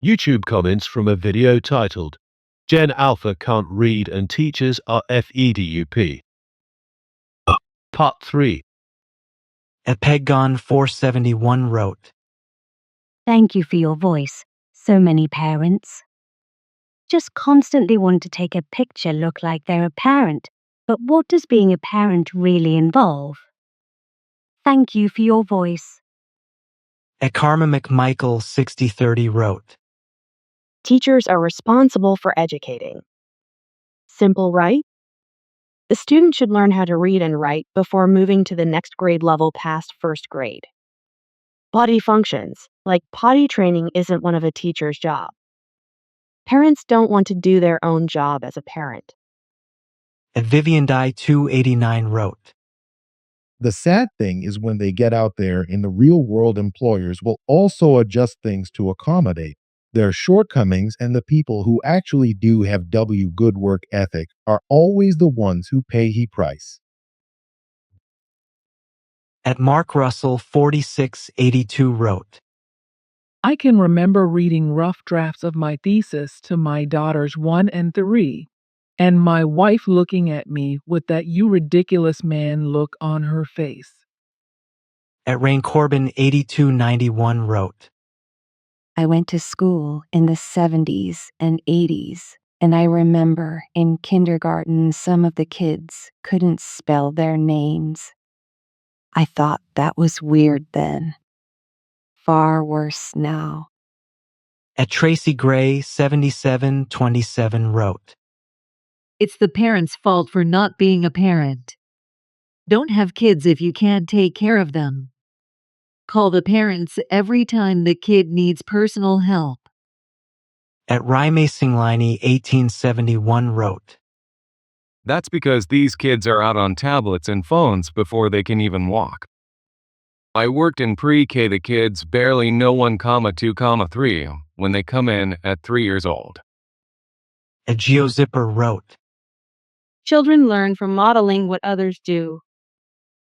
YouTube comments from a video titled, Gen Alpha Can't Read and Teachers Are FEDUP. Part 3. Epegon471 wrote, Thank you for your voice. So many parents just constantly want to take a picture look like they're a parent. But what does being a parent really involve? Thank you for your voice. Ekarma McMichael 6030 wrote, Teachers are responsible for educating. Simple, right? The student should learn how to read and write before moving to the next grade level past first grade. Body functions, like potty training, isn't one of a teacher's job. Parents don't want to do their own job as a parent. Viviandie289 wrote, The sad thing is when they get out there in the real world, employers will also adjust things to accommodate their shortcomings, and the people who actually do have good work ethic are always the ones who pay the price. At Mark Russell 4682 wrote, I can remember reading rough drafts of my thesis to my daughters 1 and 3, and my wife looking at me with that "you ridiculous man" look on her face. At Rain Corbin 8291 wrote, I went to school in the 70s and 80s, and I remember in kindergarten some of the kids couldn't spell their names. I thought that was weird then. Far worse now. At Tracy Gray 7727 wrote, It's the parent's fault for not being a parent. Don't have kids if you can't take care of them. Call the parents every time the kid needs personal help. At Raime Singlini 1871 wrote, That's because these kids are out on tablets and phones before they can even walk. I worked in pre-K. The kids barely know 1, 2, 3 when they come in at 3 years old. At GeoZipper wrote, Children learn from modeling what others do.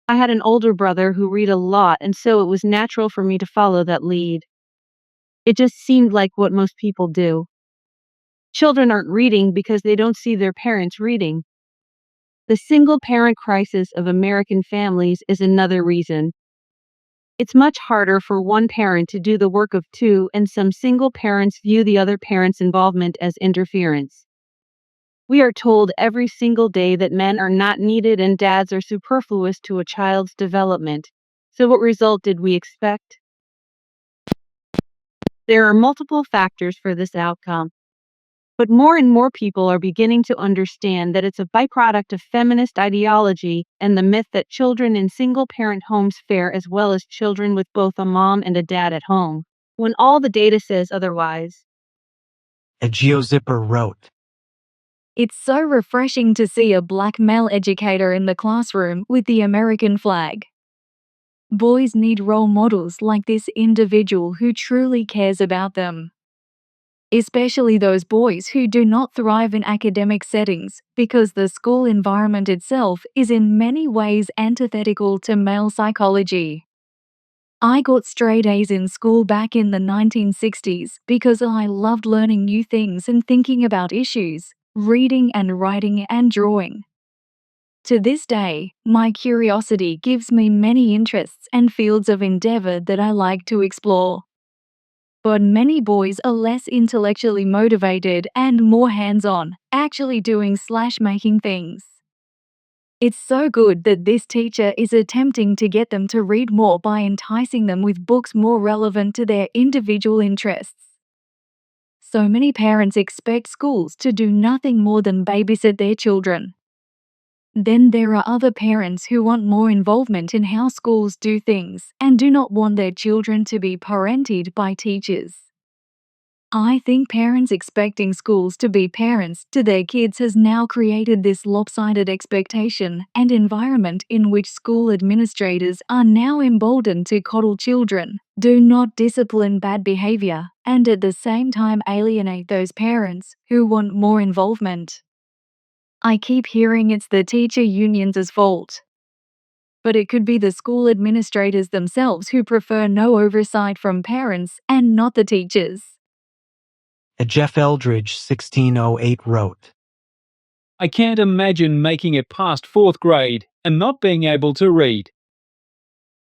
I had an older brother who read a lot, and so it was natural for me to follow that lead. It just seemed like what most people do. Children aren't reading because they don't see their parents reading. The single-parent crisis of American families is another reason. It's much harder for one parent to do the work of two, and some single parents view the other parent's involvement as interference. We are told every single day that men are not needed and dads are superfluous to a child's development. So what result did we expect? There are multiple factors for this outcome. But more and more people are beginning to understand that it's a byproduct of feminist ideology and the myth that children in single-parent homes fare as well as children with both a mom and a dad at home, when all the data says otherwise. At GeoZipper wrote, It's so refreshing to see a black male educator in the classroom with the American flag. Boys need role models like this individual who truly cares about them. Especially those boys who do not thrive in academic settings because the school environment itself is in many ways antithetical to male psychology. I got straight A's in school back in the 1960s because I loved learning new things and thinking about issues, reading and writing and drawing. To this day, my curiosity gives me many interests and fields of endeavor that I like to explore. But many boys are less intellectually motivated and more hands-on, actually doing/making things. It's so good that this teacher is attempting to get them to read more by enticing them with books more relevant to their individual interests. So many parents expect schools to do nothing more than babysit their children. Then there are other parents who want more involvement in how schools do things and do not want their children to be parentied by teachers. I think parents expecting schools to be parents to their kids has now created this lopsided expectation and environment in which school administrators are now emboldened to coddle children, do not discipline bad behavior, and at the same time alienate those parents who want more involvement. I keep hearing it's the teacher unions' fault. But it could be the school administrators themselves who prefer no oversight from parents and not the teachers. Jeff Eldridge, 1608, wrote, I can't imagine making it past 4th grade and not being able to read.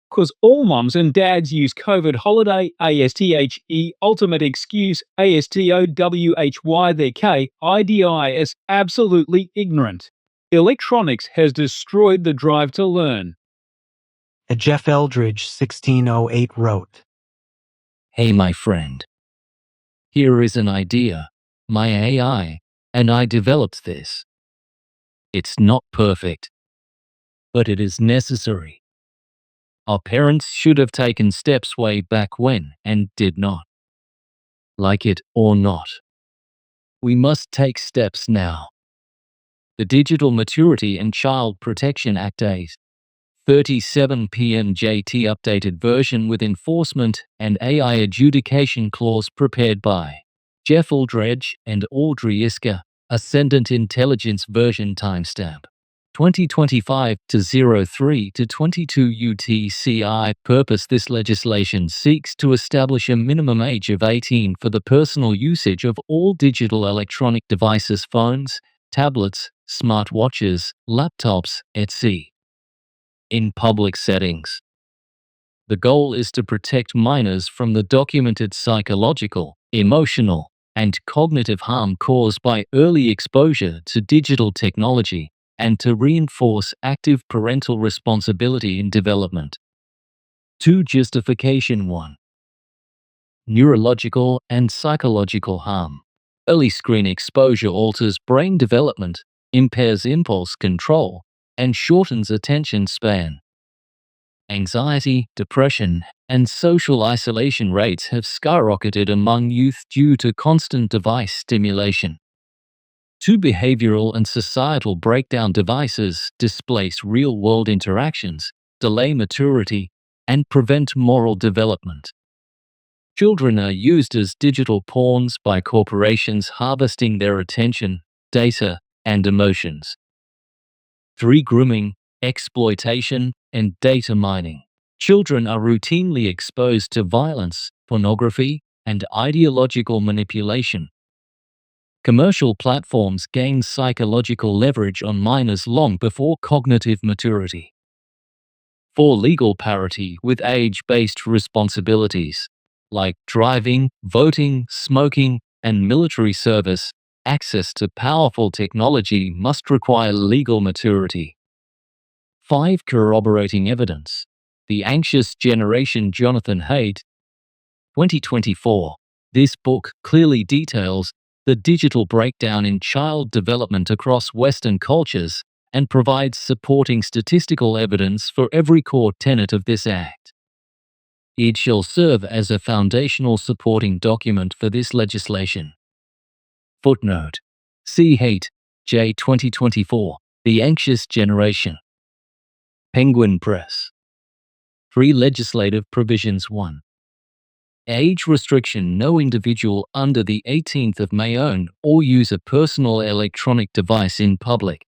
'Cause all mums and dads use COVID holiday, ASTHE, ultimate excuse, ASTOWHY their K, IDI as absolutely ignorant. Electronics has destroyed the drive to learn. Jeff Eldridge, 1608, wrote, Hey, my friend. Here is an idea. My AI, and I developed this. It's not perfect, but it is necessary. Our parents should have taken steps way back when and did not. Like it or not, we must take steps now. The Digital Maturity and Child Protection Act 37 PMJT updated version with enforcement and AI adjudication clause prepared by Jeff Eldredge and Audrey Isker, Ascendant Intelligence version timestamp 2025 to 03 to 22 UTCI. Purpose: this legislation seeks to establish a minimum age of 18 for the personal usage of all digital electronic devices, phones, tablets, smartwatches, laptops, etc. in public settings. The goal is to protect minors from the documented psychological, emotional, and cognitive harm caused by early exposure to digital technology, and to reinforce active parental responsibility in development. 2. Justification 1. Neurological and psychological harm. Early screen exposure alters brain development, impairs impulse control, and shortens attention span. Anxiety, depression, and social isolation rates have skyrocketed among youth due to constant device stimulation. 2. Behavioral and societal breakdown. Devices displace real-world interactions, delay maturity, and prevent moral development. Children are used as digital pawns by corporations harvesting their attention, data, and emotions. 3. Grooming, exploitation, and data mining. Children are routinely exposed to violence, pornography, and ideological manipulation. Commercial platforms gain psychological leverage on minors long before cognitive maturity. 4. Legal parity with age-based responsibilities, like driving, voting, smoking, and military service. Access to powerful technology must require legal maturity. 5. Corroborating evidence. The Anxious Generation. Jonathan Haidt, 2024. This book clearly details the digital breakdown in child development across Western cultures and provides supporting statistical evidence for every core tenet of this act. It shall serve as a foundational supporting document for this legislation. Footnote. See Haidt, J. 2024. The Anxious Generation. Penguin Press. 3. Legislative provisions. 1. Age restriction. No individual under the 18th of May own or use a personal electronic device in public.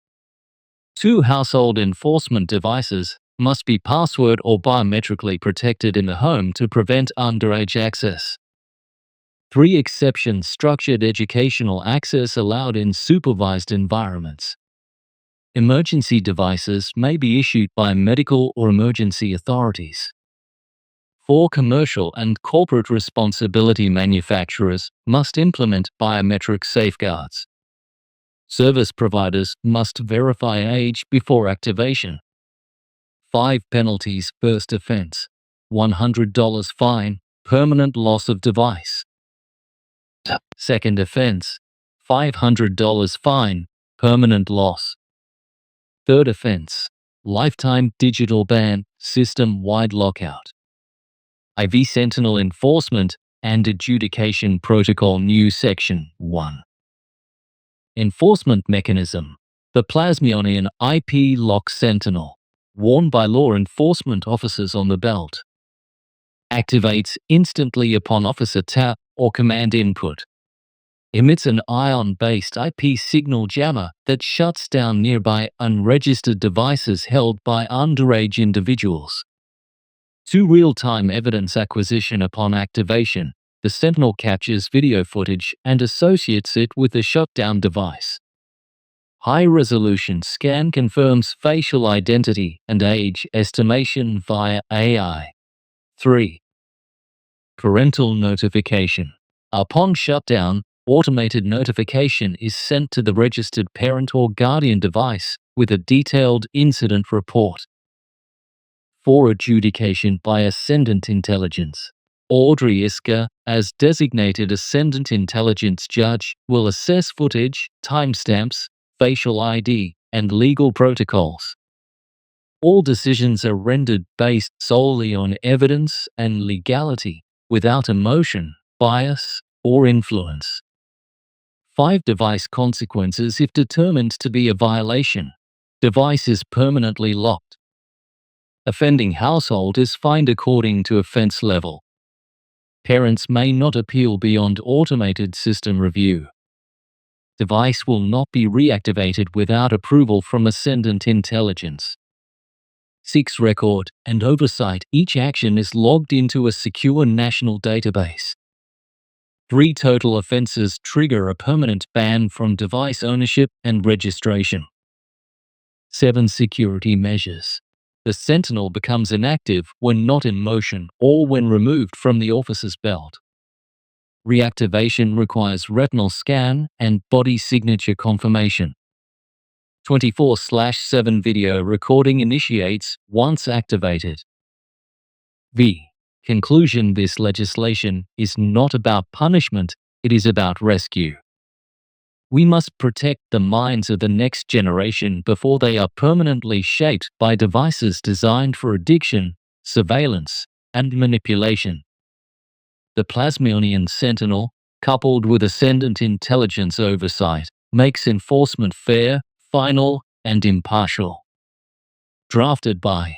2. Household enforcement devices must be password or biometrically protected in the home to prevent underage access. 3. Exceptions. Structured educational access allowed in supervised environments. Emergency devices may be issued by medical or emergency authorities. 4. Commercial and corporate responsibility. Manufacturers must implement biometric safeguards. Service providers must verify age before activation. 5. Penalties. First offense, $100 fine, permanent loss of device. Second offense, $500 fine, permanent loss. Third offense, lifetime digital ban, system-wide lockout. IV Sentinel Enforcement and Adjudication Protocol. New Section 1. Enforcement Mechanism. The Plasmonian IP Lock Sentinel, worn by law enforcement officers on the belt, activates instantly upon officer tap or command input. Emits an ion-based IP signal jammer that shuts down nearby unregistered devices held by underage individuals. 2. Real-time evidence acquisition upon activation. The Sentinel captures video footage and associates it with the shutdown device. High-resolution scan confirms facial identity and age estimation via AI. 3. Parental notification. Upon shutdown, automated notification is sent to the registered parent or guardian device with a detailed incident report. 4. Adjudication by Ascendant Intelligence. Audrey Isker, as designated Ascendant Intelligence judge, will assess footage, timestamps, facial ID, and legal protocols. All decisions are rendered based solely on evidence and legality, without emotion, bias, or influence. 5. Device consequences if determined to be a violation. Device is permanently locked. Offending household is fined according to offense level. Parents may not appeal beyond automated system review. Device will not be reactivated without approval from Ascendant Intelligence. 6. Record and oversight. Each action is logged into a secure national database. 3. Total offenses trigger a permanent ban from device ownership and registration. 7. Security measures. The Sentinel becomes inactive when not in motion or when removed from the officer's belt. Reactivation requires retinal scan and body signature confirmation. 24/7 video recording initiates once activated. V. Conclusion. This legislation is not about punishment, it is about rescue. We must protect the minds of the next generation before they are permanently shaped by devices designed for addiction, surveillance, and manipulation. The Plasmonian Sentinel, coupled with Ascendant Intelligence oversight, makes enforcement fair, final, and impartial. Drafted by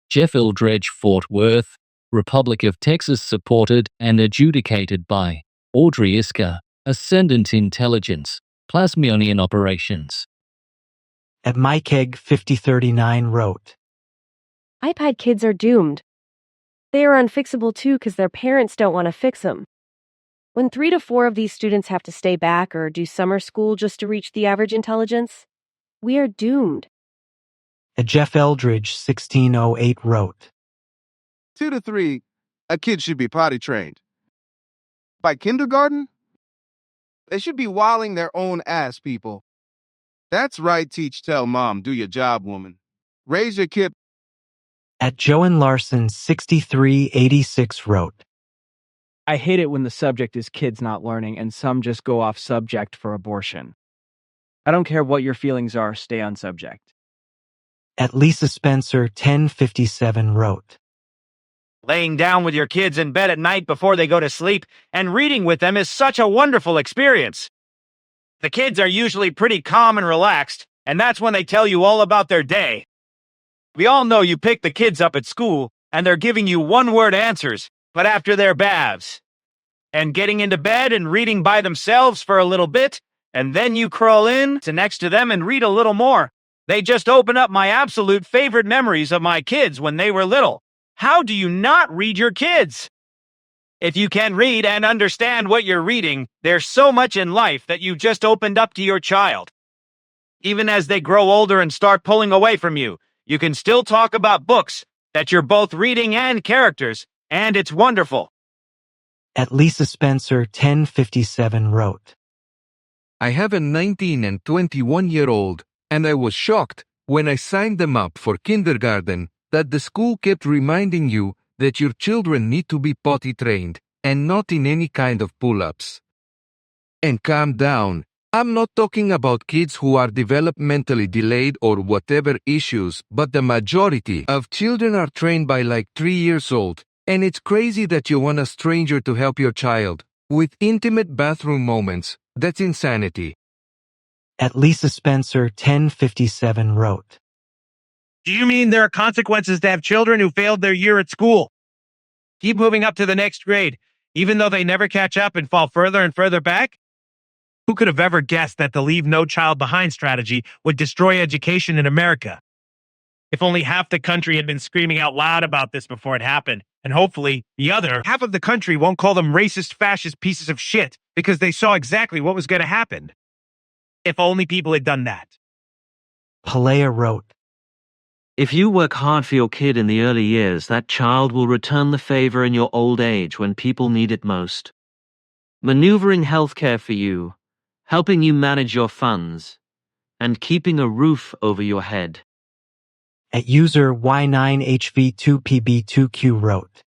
Jeff Eldredge, Fort Worth, Republic of Texas. Supported and adjudicated by Audrey Isker, Ascendant Intelligence, Plasmonian Operations. At MikeEgg 5039 wrote, iPad kids are doomed. They are unfixable too because their parents don't want to fix them. When 3 to 4 of these students have to stay back or do summer school just to reach the average intelligence, we are doomed. At Jeff Eldredge 1608 wrote, 2 to 3, a kid should be potty trained. By kindergarten, they should be wilding their own ass, people. That's right, teach, tell, mom, do your job, woman. Raise your kid. At Joan Larson 6386 wrote, I hate it when the subject is kids not learning and some just go off subject for abortion. I don't care what your feelings are, stay on subject. At Lisa Spencer 1057 wrote, Laying down with your kids in bed at night before they go to sleep and reading with them is such a wonderful experience. The kids are usually pretty calm and relaxed, and that's when they tell you all about their day. We all know you pick the kids up at school, and they're giving you one-word answers, but after their baths. And getting into bed and reading by themselves for a little bit, and then you crawl in to next to them and read a little more. They just open up my absolute favorite memories of my kids when they were little. How do you not read your kids? If you can read and understand what you're reading, there's so much in life that you just opened up to your child. Even as they grow older and start pulling away from you, you can still talk about books that you're both reading and characters, and it's wonderful. At Lisa Spencer 1057 wrote, I have a 19 and 21-year-old, and I was shocked when I signed them up for kindergarten that the school kept reminding you that your children need to be potty trained and not in any kind of pull-ups. And calm down. I'm not talking about kids who are developmentally delayed or whatever issues, but the majority of children are trained by like 3 years old, and it's crazy that you want a stranger to help your child with intimate bathroom moments. That's insanity. At Lisa Spencer 1057 wrote, Do you mean there are consequences to have children who failed their year at school? Keep moving up to the next grade, even though they never catch up and fall further and further back? Who could have ever guessed that the Leave No Child Behind strategy would destroy education in America? If only half the country had been screaming out loud about this before it happened, And hopefully, the other half of the country won't call them racist, fascist pieces of shit because they saw exactly what was going to happen. If only people had done that. Palea wrote, If you work hard for your kid in the early years, that child will return the favor in your old age when people need it most. Maneuvering healthcare for you, helping you manage your funds, and keeping a roof over your head. At user Y9HV2PB2Q wrote,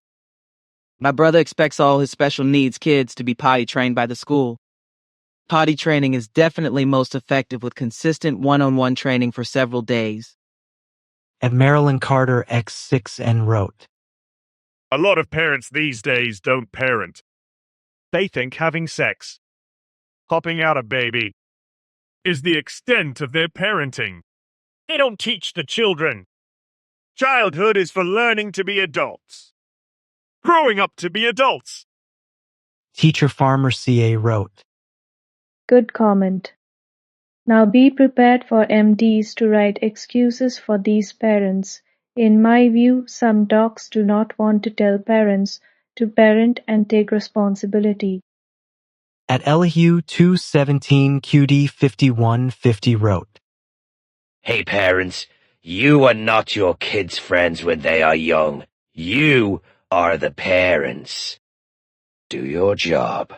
My brother expects all his special needs kids to be potty trained by the school. Potty training is definitely most effective with consistent one-on-one training for several days. At Marilyn Carter X6N wrote, A lot of parents these days don't parent. They think having sex, popping out a baby, is the extent of their parenting. They don't teach the children. Childhood is for learning to be adults. Growing up to be adults. Teacher Farmer CA wrote, Good comment. Now be prepared for MDs to write excuses for these parents. In my view, some docs do not want to tell parents to parent and take responsibility. At Elihu 217QD5150 wrote, Hey parents, you are not your kids' friends when they are young. You are the parents. Do your job.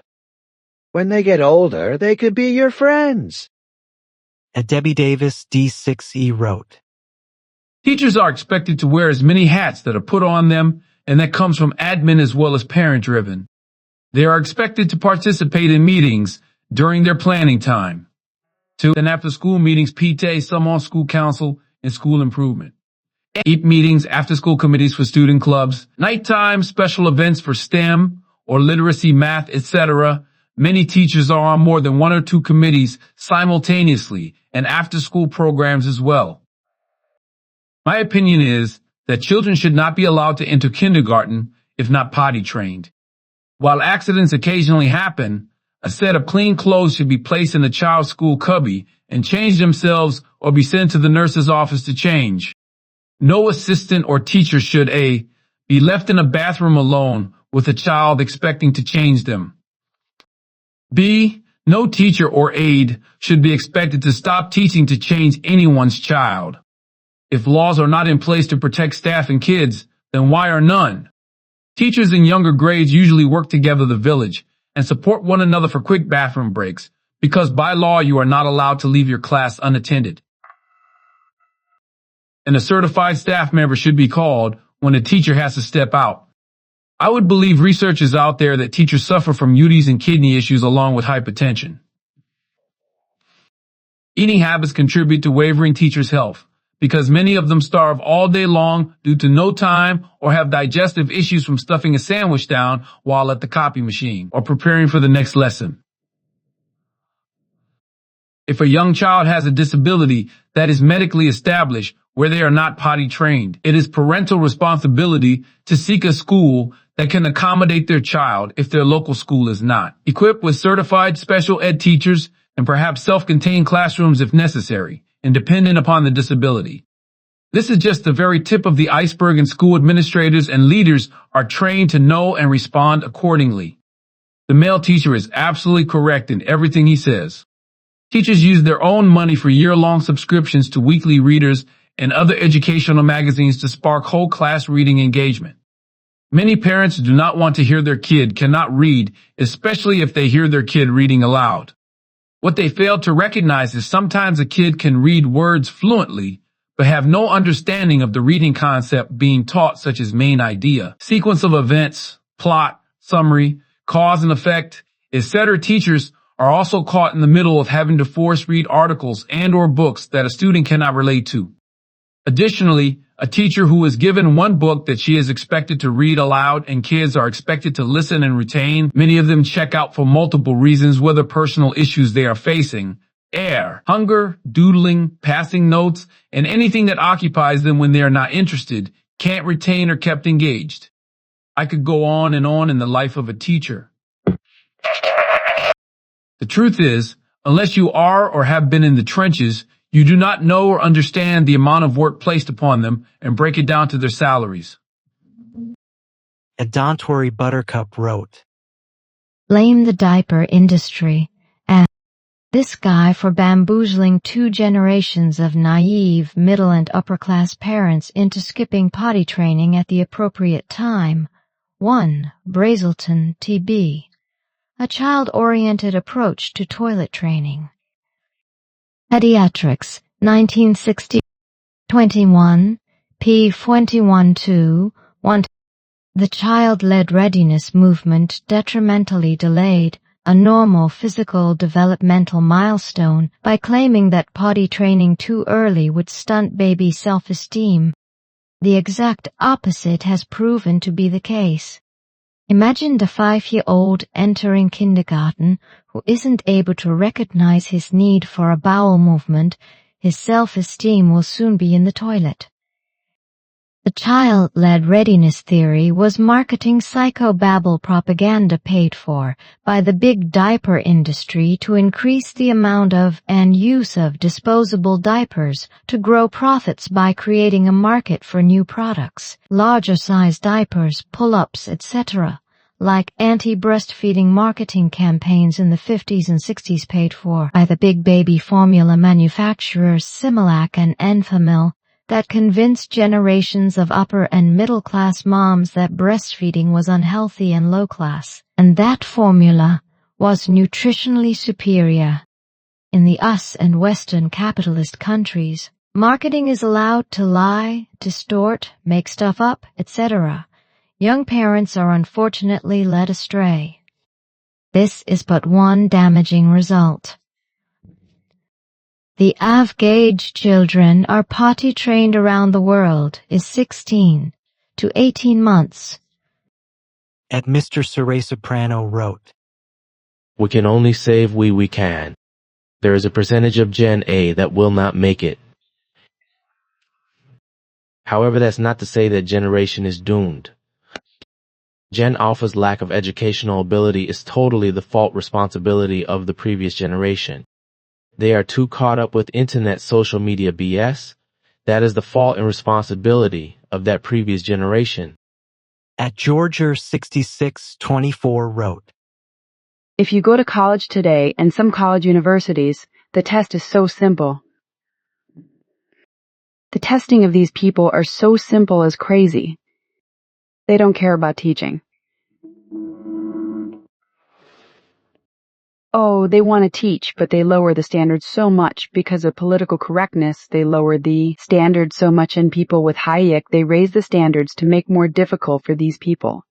When they get older, they could be your friends. At Debbie Davis D6E wrote, Teachers are expected to wear as many hats that are put on them, and that comes from admin as well as parent-driven. They are expected to participate in meetings during their planning time. 2. And after school meetings, PTA, some on school council, and school improvement. 8 meetings, after school committees for student clubs, nighttime special events for STEM or literacy, math, etc. Many teachers are on more than 1 or 2 committees simultaneously and after school programs as well. My opinion is that children should not be allowed to enter kindergarten if not potty trained. While accidents occasionally happen, a set of clean clothes should be placed in the child's school cubby and change themselves or be sent to the nurse's office to change. No assistant or teacher should A. be left in a bathroom alone with a child expecting to change them. B. No teacher or aide should be expected to stop teaching to change anyone's child. If laws are not in place to protect staff and kids, then why are none? Teachers in younger grades usually work together the village and support one another for quick bathroom breaks because by law you are not allowed to leave your class unattended. And a certified staff member should be called when a teacher has to step out. I would believe research is out there that teachers suffer from UTIs and kidney issues along with hypertension. Eating habits contribute to wavering teachers' health because many of them starve all day long due to no time or have digestive issues from stuffing a sandwich down while at the copy machine or preparing for the next lesson. If a young child has a disability that is medically established where they are not potty trained, it is parental responsibility to seek a school that can accommodate their child if their local school is not, equipped with certified special ed teachers and perhaps self-contained classrooms if necessary, and dependent upon the disability. This is just the very tip of the iceberg, and school administrators and leaders are trained to know and respond accordingly. The male teacher is absolutely correct in everything he says. Teachers use their own money for year-long subscriptions to weekly readers and other educational magazines to spark whole class reading engagement. Many parents do not want to hear their kid cannot read, especially if they hear their kid reading aloud. What they fail to recognize is sometimes a kid can read words fluently, but have no understanding of the reading concept being taught, such as main idea, sequence of events, plot, summary, cause and effect, etc. Teachers are also caught in the middle of having to force read articles and or books that a student cannot relate to. Additionally, a teacher who is given one book that she is expected to read aloud and kids are expected to listen and retain, many of them check out for multiple reasons, whether personal issues they are facing, hunger, doodling, passing notes, and anything that occupies them when they are not interested, can't retain or kept engaged. I could go on in the life of a teacher. The truth is, unless you are or have been in the trenches, you do not know or understand the amount of work placed upon them and break it down to their salaries. Adontori Buttercup wrote, Blame the diaper industry and this guy for bamboozling 2 generations of naive middle and upper-class parents into skipping potty training at the appropriate time. 1. Brazelton, TB. A child-oriented approach to toilet training. Pediatrics, 1960. 21, p. 21-2, 1. The child-led readiness movement detrimentally delayed a normal physical developmental milestone by claiming that potty training too early would stunt baby self-esteem. The exact opposite has proven to be the case. Imagine the 5-year-old entering kindergarten who isn't able to recognize his need for a bowel movement. His self-esteem will soon be in the toilet. The child-led readiness theory was marketing psychobabble propaganda paid for by the big diaper industry to increase the amount of and use of disposable diapers to grow profits by creating a market for new products, larger size diapers, pull-ups, etc., like anti-breastfeeding marketing campaigns in the 50s and 60s paid for by the big baby formula manufacturers Similac and Enfamil, that convinced generations of upper and middle-class moms that breastfeeding was unhealthy and low-class, and that formula was nutritionally superior. In the US and Western capitalist countries, marketing is allowed to lie, distort, make stuff up, etc. Young parents are unfortunately led astray. This is but one damaging result. The average children are potty trained around the world is 16 to 18 months. At Mr. Soprano wrote, We can only save we can. There is a percentage of Gen A that will not make it. However, that's not to say that generation is doomed. Gen Alpha's lack of educational ability is totally the fault responsibility of the previous generation. They are too caught up with internet social media BS. That is the fault and responsibility of that previous generation. At Georger6624 wrote, If you go to college today and some college universities, the test is so simple. The testing of these people are so simple as crazy. They don't care about teaching. Oh, they want to teach, but they lower the standards so much because of political correctness. They lower the standards so much in people with Hayek. They raise the standards to make more difficult for these people.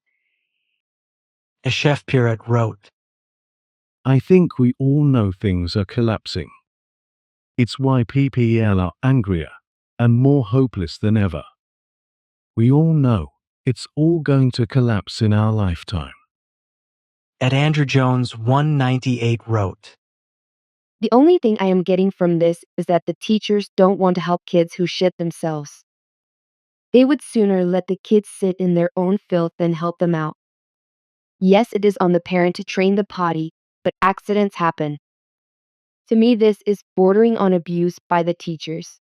A chef Pirate wrote, I think we all know things are collapsing. It's why PPL are angrier and more hopeless than ever. We all know it's all going to collapse in our lifetime. At Andrew Jones 198 wrote, The only thing I am getting from this is that the teachers don't want to help kids who shit themselves. They would sooner let the kids sit in their own filth than help them out. Yes, it is on the parent to train the potty, but accidents happen. To me, this is bordering on abuse by the teachers.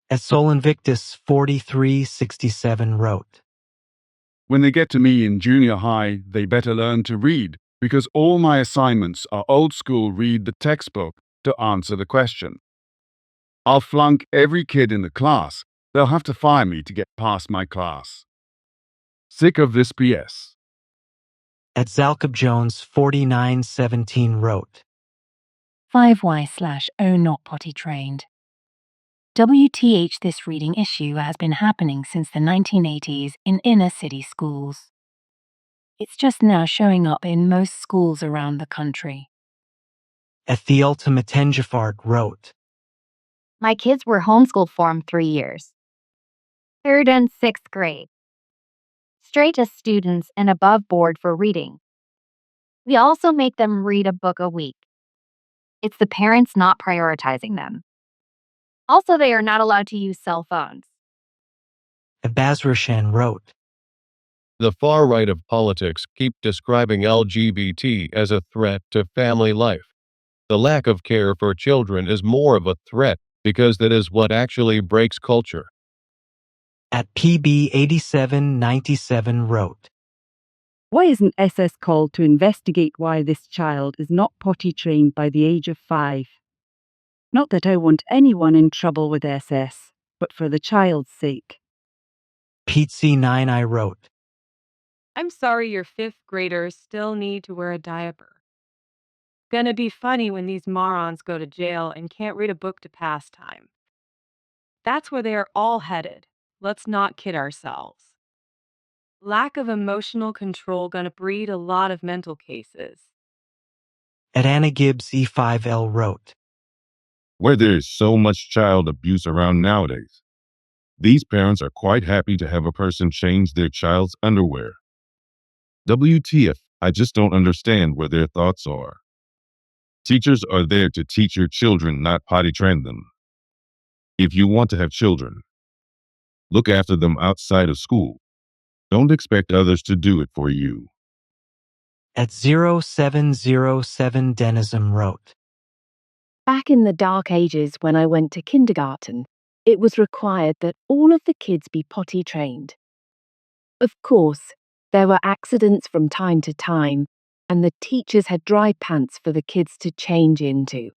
At Sol Invictus 4367 wrote, When they get to me in junior high, they better learn to read, because all my assignments are old school read the textbook to answer the question. I'll flunk every kid in the class. They'll have to fire me to get past my class. Sick of this BS. At Zalcub Jones 4917 wrote, 5y/O not potty trained. WTH, this reading issue has been happening since the 1980s in inner city schools. It's just now showing up in most schools around the country. At The Ultimate Tenjafart wrote, My kids were homeschooled for 3 years. 3rd and 6th grade. Straight as students and above board for reading. We also make them read a book a week. It's the parents not prioritizing them. Also, they are not allowed to use cell phones. At Bazrashan wrote, The far right of politics keep describing LGBT as a threat to family life. The lack of care for children is more of a threat because that is what actually breaks culture. At PB 8797 wrote, Why isn't SS called to investigate why this child is not potty trained by the age of 5? Not that I want anyone in trouble with SS, but for the child's sake. Pete C9I wrote, I'm sorry your 5th graders still need to wear a diaper. Gonna be funny when these morons go to jail and can't read a book to pass time. That's where they are all headed. Let's not kid ourselves. Lack of emotional control gonna breed a lot of mental cases. At Anna Gibbs E5L wrote, Where there is so much child abuse around nowadays, these parents are quite happy to have a person change their child's underwear. WTF, I just don't understand where their thoughts are. Teachers are there to teach your children, not potty train them. If you want to have children, look after them outside of school. Don't expect others to do it for you. At 0707 Denism wrote, Back in the dark ages when I went to kindergarten, it was required that all of the kids be potty trained. Of course, there were accidents from time to time, and the teachers had dry pants for the kids to change into,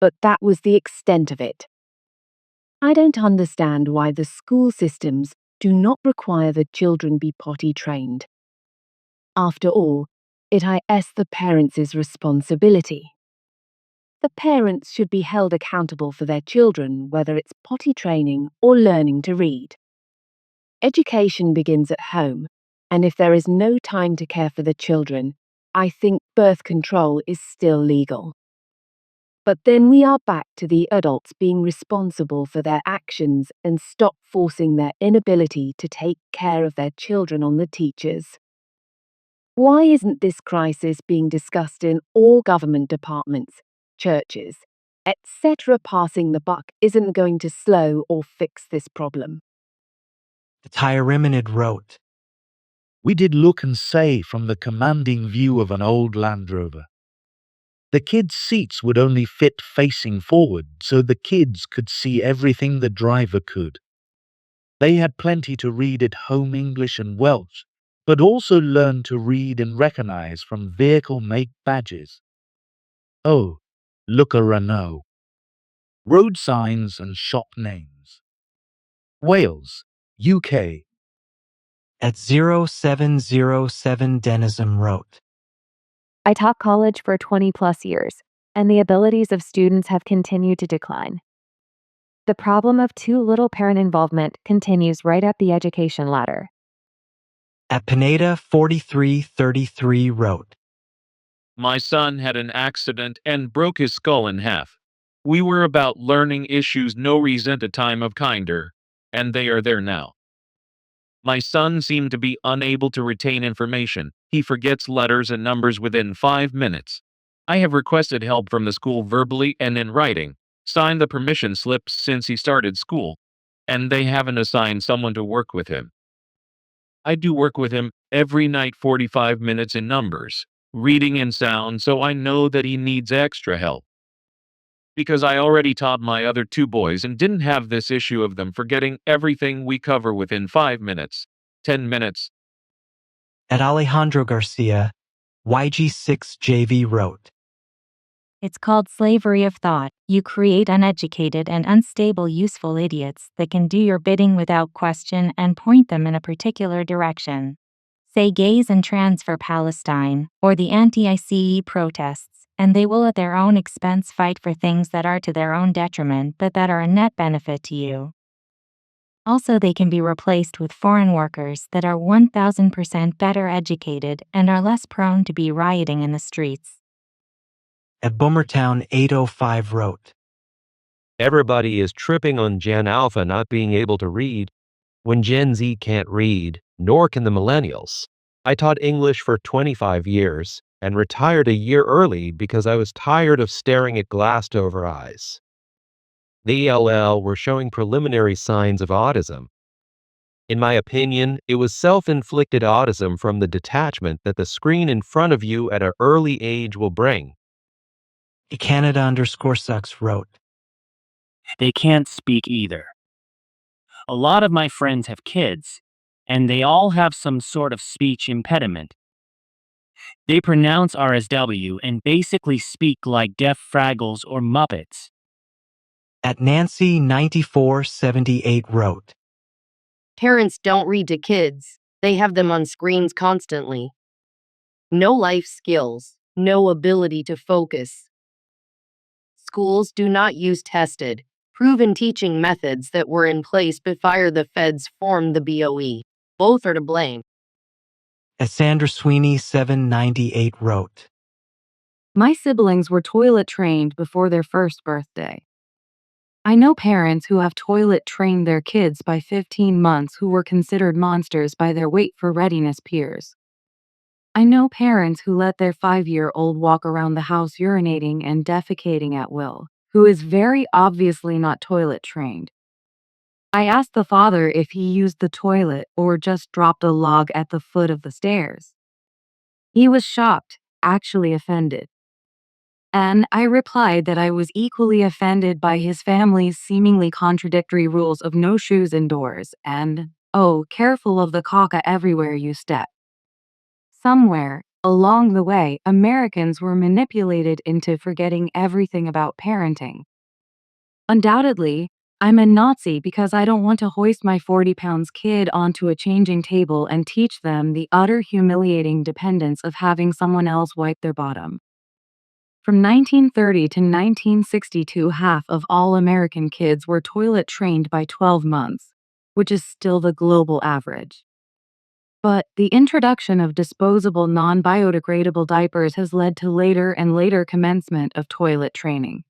but that was the extent of it. I don't understand why the school systems do not require the children be potty trained. After all, it is the parents' responsibility. The parents should be held accountable for their children, whether it's potty training or learning to read. Education begins at home, and if there is no time to care for the children, I think birth control is still legal. But then we are back to the adults being responsible for their actions and stop forcing their inability to take care of their children on the teachers. Why isn't this crisis being discussed in all government departments, churches, etc.? Passing the buck isn't going to slow or fix this problem. The Tyriminid wrote, We did look and say from the commanding view of an old Land Rover. The kids' seats would only fit facing forward so the kids could see everything the driver could. They had plenty to read at home, English and Welsh, but also learned to read and recognize from vehicle make badges. Oh, look a Renault. Road signs and shop names. Wales, UK. At 0707 Denism wrote, I taught college for 20 plus years, and the abilities of students have continued to decline. The problem of too little parent involvement continues right up the education ladder. At Pineda 4333 wrote, My son had an accident and broke his skull in half. We were about learning issues no reason at a time of kinder, and they are there now. My son seemed to be unable to retain information. He forgets letters and numbers within 5 minutes. I have requested help from the school verbally and in writing, signed the permission slips since he started school, and they haven't assigned someone to work with him. I do work with him every night 45 minutes in numbers, reading and sound, so I know that he needs extra help. Because I already taught my other 2 boys and didn't have this issue of them forgetting everything we cover within 5 minutes, 10 minutes. At Alejandro Garcia, YG6JV wrote, It's called slavery of thought. You create uneducated and unstable useful idiots that can do your bidding without question and point them in a particular direction. Say gays and trans for Palestine, or the anti-ICE protests, and they will at their own expense fight for things that are to their own detriment but that are a net benefit to you. Also, they can be replaced with foreign workers that are 1000% better educated and are less prone to be rioting in the streets. At Boomertown 805 wrote, Everybody is tripping on Gen Alpha not being able to read, when Gen Z can't read, nor can the millennials. I taught English for 25 years and retired a year early because I was tired of staring at glassed-over eyes. The ELL were showing preliminary signs of autism. In my opinion, it was self-inflicted autism from the detachment that the screen in front of you at an early age will bring. Canada_sucks wrote, They can't speak either. A lot of my friends have kids, and they all have some sort of speech impediment. They pronounce RSW and basically speak like deaf Fraggles or Muppets. At Nancy 9478 wrote, Parents don't read to kids, they have them on screens constantly. No life skills, no ability to focus. Schools do not use tested, proven teaching methods that were in place before the feds formed the BOE. Both are to blame. At Sandra Sweeney 798 wrote, My siblings were toilet trained before their first birthday. I know parents who have toilet trained their kids by 15 months who were considered monsters by their wait for readiness peers. I know parents who let their 5-year-old walk around the house urinating and defecating at will, who is very obviously not toilet trained. I asked the father if he used the toilet or just dropped a log at the foot of the stairs. He was shocked, actually offended. And I replied that I was equally offended by his family's seemingly contradictory rules of no shoes indoors and, oh, careful of the caca everywhere you step. Somewhere, along the way, Americans were manipulated into forgetting everything about parenting. Undoubtedly, I'm a Nazi because I don't want to hoist my 40 pounds kid onto a changing table and teach them the utter humiliating dependence of having someone else wipe their bottom. From 1930 to 1962, half of all American kids were toilet trained by 12 months, which is still the global average. But the introduction of disposable non-biodegradable diapers has led to later and later commencement of toilet training.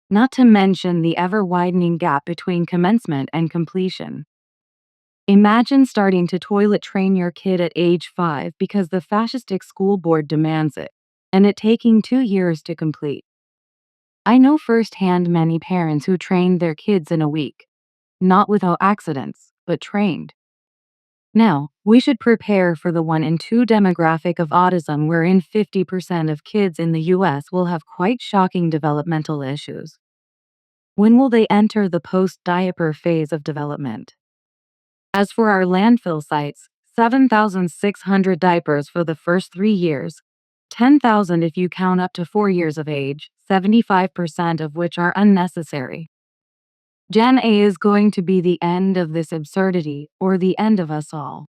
Not to mention the ever-widening gap between commencement and completion. Imagine starting to toilet train your kid at age 5 because the fascistic school board demands it, and it taking 2 years to complete. I know firsthand many parents who trained their kids in a week, not without accidents, but trained. Now, we should prepare for the 1 in 2 demographic of autism wherein 50% of kids in the US will have quite shocking developmental issues. When will they enter the post-diaper phase of development? As for our landfill sites, 7,600 diapers for the first 3 years, 10,000 if you count up to 4 years of age, 75% of which are unnecessary. Gen A is going to be the end of this absurdity, or the end of us all.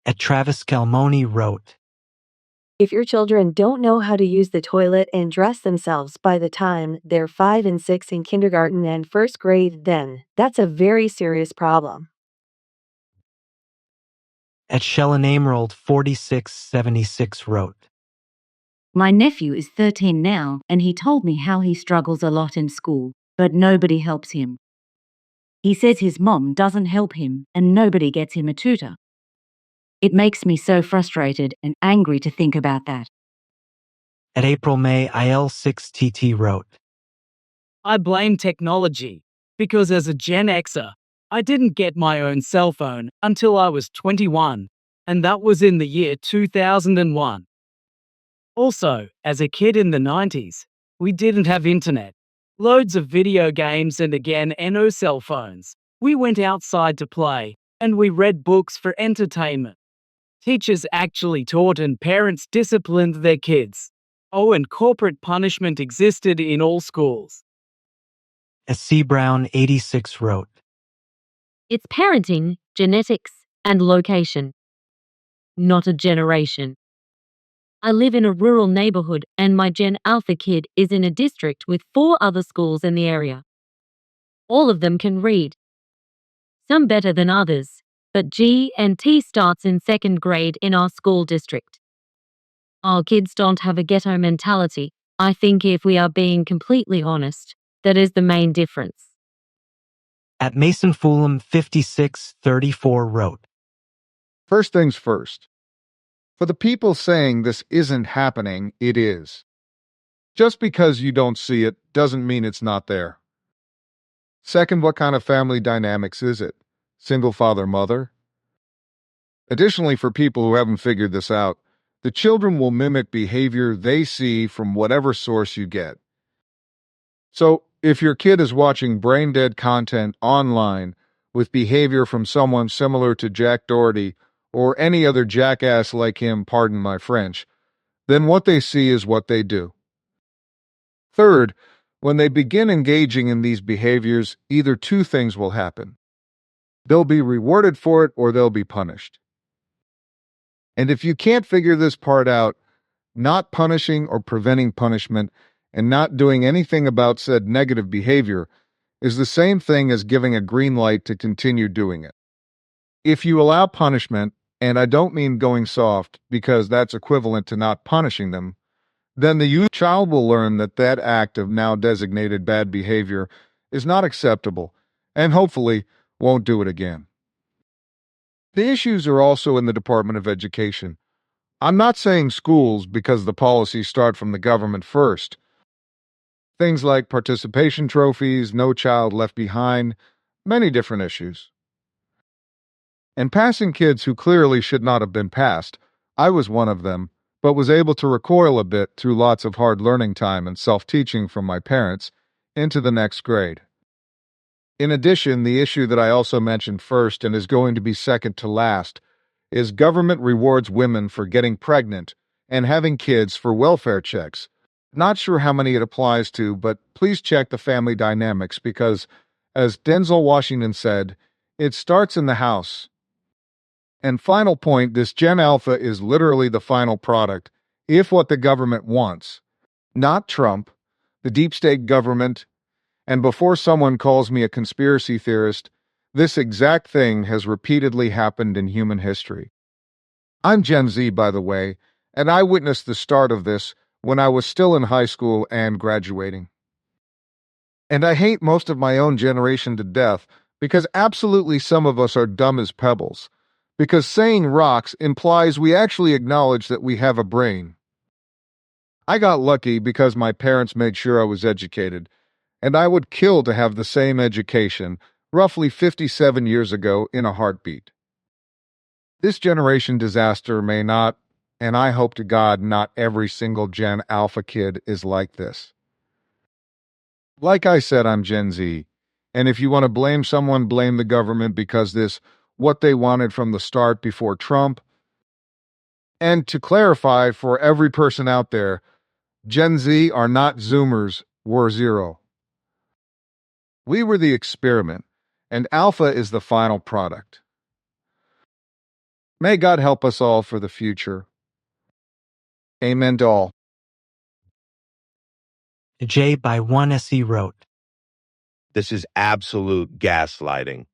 At Travis Calmoni wrote, If your children don't know how to use the toilet and dress themselves by the time they're 5 and 6 in kindergarten and first grade, then that's a very serious problem. At Shellen Emerald 4676 wrote, My nephew is 13 now, and he told me how he struggles a lot in school, but nobody helps him. He says his mom doesn't help him, and nobody gets him a tutor. It makes me so frustrated and angry to think about that. At April May IL6TT wrote, I blame technology, because as a Gen Xer, I didn't get my own cell phone until I was 21, and that was in the year 2001. Also, as a kid in the 90s, we didn't have internet, loads of video games, and again, no cell phones. We went outside to play, and we read books for entertainment. Teachers actually taught and parents disciplined their kids. Oh, and corporate punishment existed in all schools. At C Brown 86 wrote, It's parenting, genetics, and location, not a generation. I live in a rural neighborhood and my Gen Alpha kid is in a district with 4 other schools in the area. All of them can read. Some better than others, but G and T starts in 2nd grade in our school district. Our kids don't have a ghetto mentality. I think if we are being completely honest, that is the main difference. At Mason Fulham 5634 wrote, First things first. For the people saying this isn't happening, it is. Just because you don't see it doesn't mean it's not there. Second, what kind of family dynamics is it? Single father, mother? Additionally, for people who haven't figured this out, the children will mimic behavior they see from whatever source you get. So, if your kid is watching brain-dead content online, with behavior from someone similar to Jack Doherty or any other jackass like him, pardon my French, then what they see is what they do. Third, when they begin engaging in these behaviors, either two things will happen. They'll be rewarded for it or they'll be punished. And if you can't figure this part out, not punishing or preventing punishment and not doing anything about said negative behavior is the same thing as giving a green light to continue doing it. If you allow punishment, and I don't mean going soft because that's equivalent to not punishing them, then the child will learn that that act of now designated bad behavior is not acceptable and hopefully won't do it again. The issues are also in the Department of Education. I'm not saying schools because the policies start from the government first. Things like participation trophies, no child left behind, many different issues. And passing kids who clearly should not have been passed, I was one of them, but was able to recoil a bit through lots of hard learning time and self-teaching from my parents into the next grade. In addition, the issue that I also mentioned first and is going to be second to last is government rewards women for getting pregnant and having kids for welfare checks. Not sure how many it applies to, but please check the family dynamics because, as Denzel Washington said, it starts in the house. And final point, this Gen Alpha is literally the final product, if what the government wants. Not Trump, the deep state government, and before someone calls me a conspiracy theorist, this exact thing has repeatedly happened in human history. I'm Gen Z, by the way, and I witnessed the start of this when I was still in high school and graduating. And I hate most of my own generation to death because absolutely some of us are dumb as pebbles. Because saying rocks implies we actually acknowledge that we have a brain. I got lucky because my parents made sure I was educated, and I would kill to have the same education roughly 57 years ago in a heartbeat. This generation disaster may not, and I hope to God not every single Gen Alpha kid is like this. Like I said, I'm Gen Z, and if you want to blame someone, blame the government because this what they wanted from the start before Trump. And to clarify for every person out there, Gen Z are not Zoomers, we're zero. We were the experiment, and Alpha is the final product. May God help us all for the future. Amen to all. J by 1SE wrote, This is absolute gaslighting.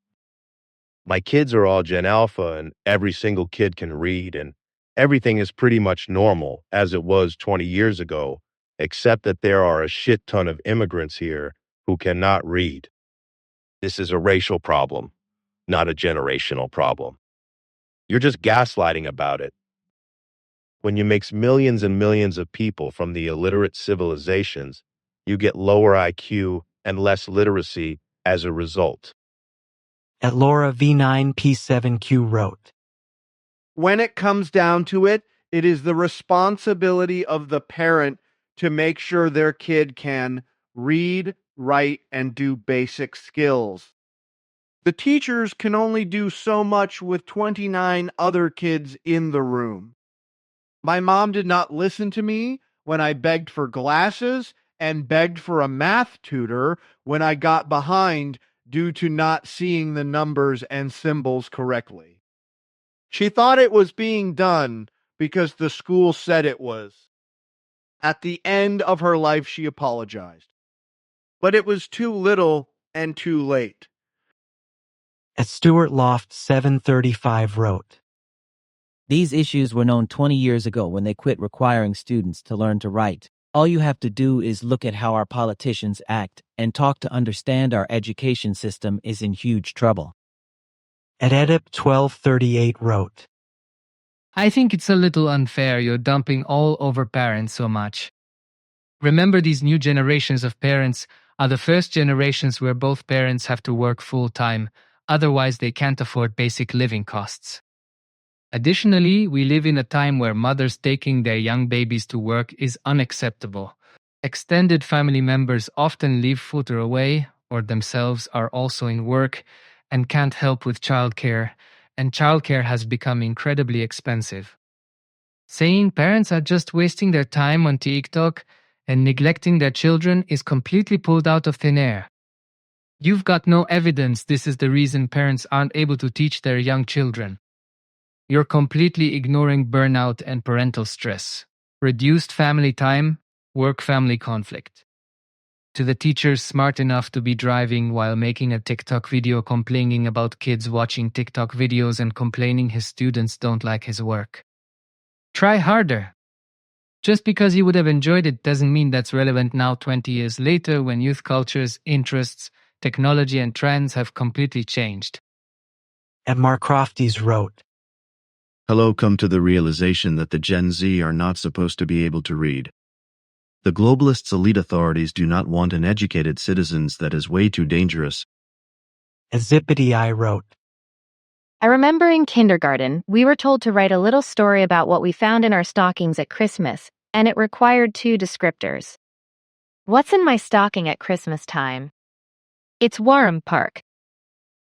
My kids are all Gen Alpha, and every single kid can read, and everything is pretty much normal as it was 20 years ago, except that there are a shit ton of immigrants here who cannot read. This is a racial problem, not a generational problem. You're just gaslighting about it. When you mix millions and millions of people from the illiterate civilizations, you get lower IQ and less literacy as a result. At Laura V9P7Q wrote, When it comes down to it, it is the responsibility of the parent to make sure their kid can read, write, and do basic skills. The teachers can only do so much with 29 other kids in the room. My mom did not listen to me when I begged for glasses and begged for a math tutor when I got behind due to not seeing the numbers and symbols correctly. She thought it was being done because the school said it was. At the end of her life, she apologized. But it was too little and too late. At Stuart Loft 735 wrote, These issues were known 20 years ago when they quit requiring students to learn to write. All you have to do is look at how our politicians act and talk to understand our education system is in huge trouble. At Edip 1238 wrote, I think it's a little unfair you're dumping all over parents so much. Remember, these new generations of parents are the first generations where both parents have to work full-time, otherwise they can't afford basic living costs. Additionally, we live in a time where mothers taking their young babies to work is unacceptable. Extended family members often live further away or themselves are also in work, and can't help with childcare, and childcare has become incredibly expensive. Saying parents are just wasting their time on TikTok and neglecting their children is completely pulled out of thin air. You've got no evidence this is the reason parents aren't able to teach their young children. You're completely ignoring burnout and parental stress, reduced family time, work-family conflict. To the teachers smart enough to be driving while making a TikTok video complaining about kids watching TikTok videos and complaining his students don't like his work. Try harder. Just because you would have enjoyed it doesn't mean that's relevant now 20 years later when youth cultures, interests, technology and trends have completely changed. And Marcrofties wrote, Hello, come to the realization that the Gen Z are not supposed to be able to read. The globalists' elite authorities do not want an educated citizens that is way too dangerous. Zippity I wrote, I remember in kindergarten, we were told to write a little story about what we found in our stockings at Christmas, and it required 2 descriptors. What's in my stocking at Christmas time? It's Warren Park.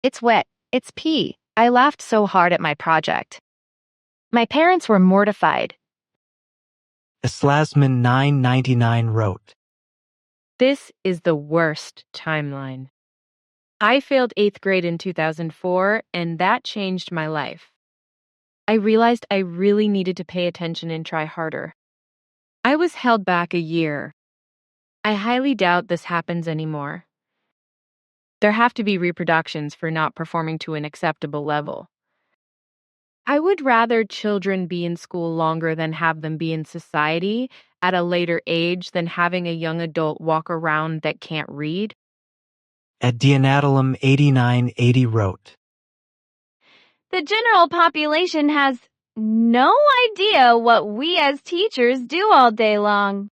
It's wet. It's pee. I laughed so hard at my project. My parents were mortified. Slasman 999 wrote, This is the worst timeline. I failed 8th grade in 2004, and that changed my life. I realized I really needed to pay attention and try harder. I was held back a year. I highly doubt this happens anymore. There have to be repercussions for not performing to an acceptable level. I would rather children be in school longer than have them be in society at a later age than having a young adult walk around that can't read. At Dianatalum 8980 wrote, The general population has no idea what we as teachers do all day long.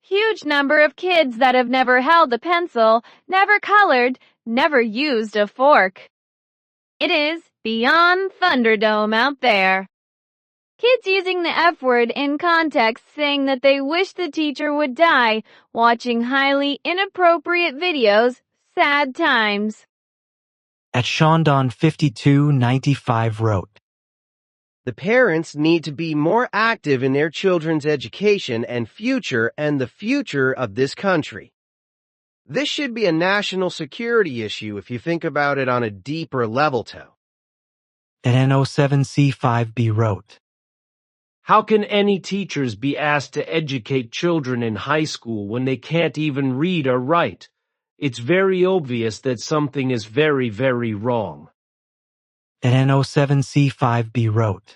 Huge number of kids that have never held a pencil, never colored, never used a fork. It is beyond Thunderdome out there. Kids using the F word in context saying that they wish the teacher would die, watching highly inappropriate videos, sad times. At Shondon 5295 wrote, The parents need to be more active in their children's education and future and the future of this country. This should be a national security issue if you think about it on a deeper level, Toe. At N07C5B wrote, How can any teachers be asked to educate children in high school when they can't even read or write? It's very obvious that something is very, very wrong. At N07C5B wrote,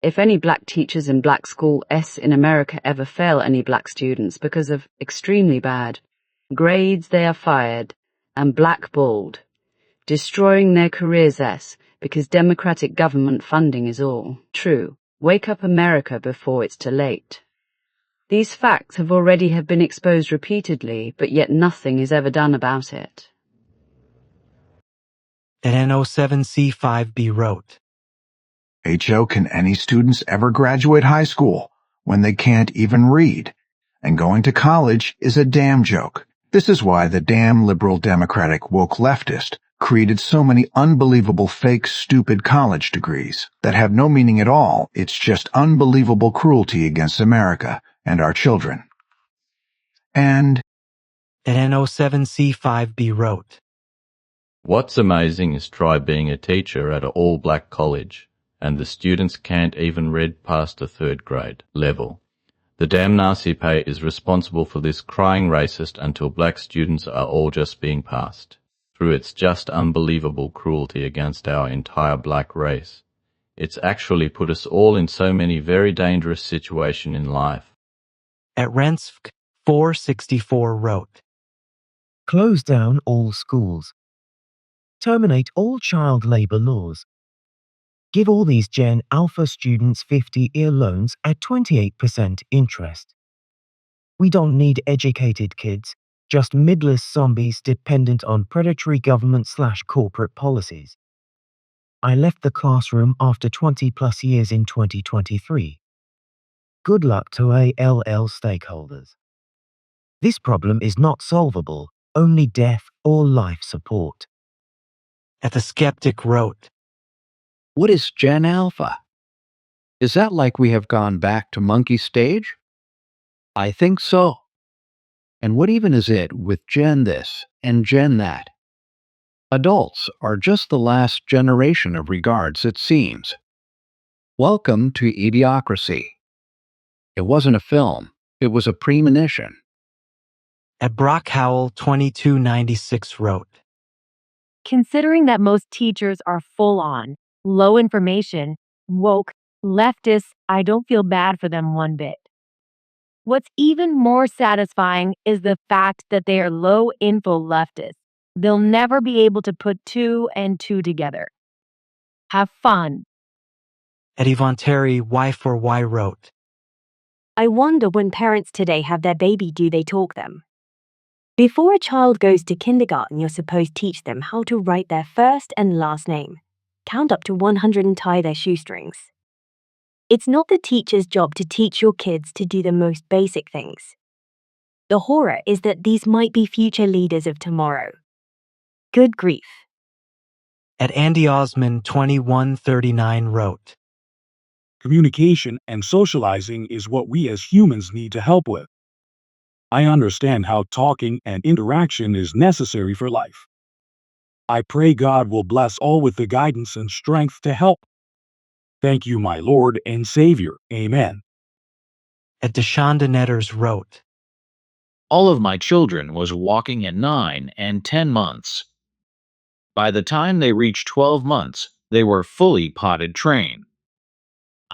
If any black teachers in black school S in America ever fail any black students because of extremely bad grades, they are fired and blackballed, destroying their careers S because Democratic government funding is all true. Wake up America before it's too late. These facts have already been exposed repeatedly, but yet nothing is ever done about it. At N07C5B wrote, HO, can any students ever graduate high school when they can't even read? And going to college is a damn joke. This is why the damn liberal democratic woke leftist created so many unbelievable fake stupid college degrees that have no meaning at all. It's just unbelievable cruelty against America and our children. And at N07C5B wrote, What's amazing is try being a teacher at an all-black college, and the students can't even read past the 3rd grade level. The damn Nazi pay is responsible for this crying racist until black students are all just being passed, through its just unbelievable cruelty against our entire black race. It's actually put us all in so many very dangerous situations in life. At Rensk 464 wrote, Close down all schools. Terminate all child labor laws. Give all these Gen Alpha students 50-year loans at 28% interest. We don't need educated kids, just midless zombies dependent on predatory government/corporate policies. I left the classroom after 20+ years in 2023. Good luck to ALL stakeholders. This problem is not solvable, only death or life support. At the skeptic wrote, What is Gen Alpha? Is that like we have gone back to monkey stage? I think so. And what even is it with Gen this and Gen that? Adults are just the last generation of regards, it seems. Welcome to Idiocracy. It wasn't a film, it was a premonition. At Brock Howell 2296 wrote, Considering that most teachers are full on, low information, woke, leftist, I don't feel bad for them one bit. What's even more satisfying is the fact that they are low info leftists. They'll never be able to put two and two together. Have fun. At Yvonne Terry Y4Y wrote, I wonder when parents today have their baby, do they talk them? Before a child goes to kindergarten, you're supposed to teach them how to write their first and last name, count up to 100 and tie their shoestrings. It's not the teacher's job to teach your kids to do the most basic things. The horror is that these might be future leaders of tomorrow. Good grief. At Andy Osman 2139 wrote, Communication and socializing is what we as humans need to help with. I understand how talking and interaction is necessary for life. I pray God will bless all with the guidance and strength to help. Thank you, my Lord and Savior. Amen. At Deshonda Netters wrote, All of my children was walking at 9 and 10 months. By the time they reached 12 months, they were fully potted trained.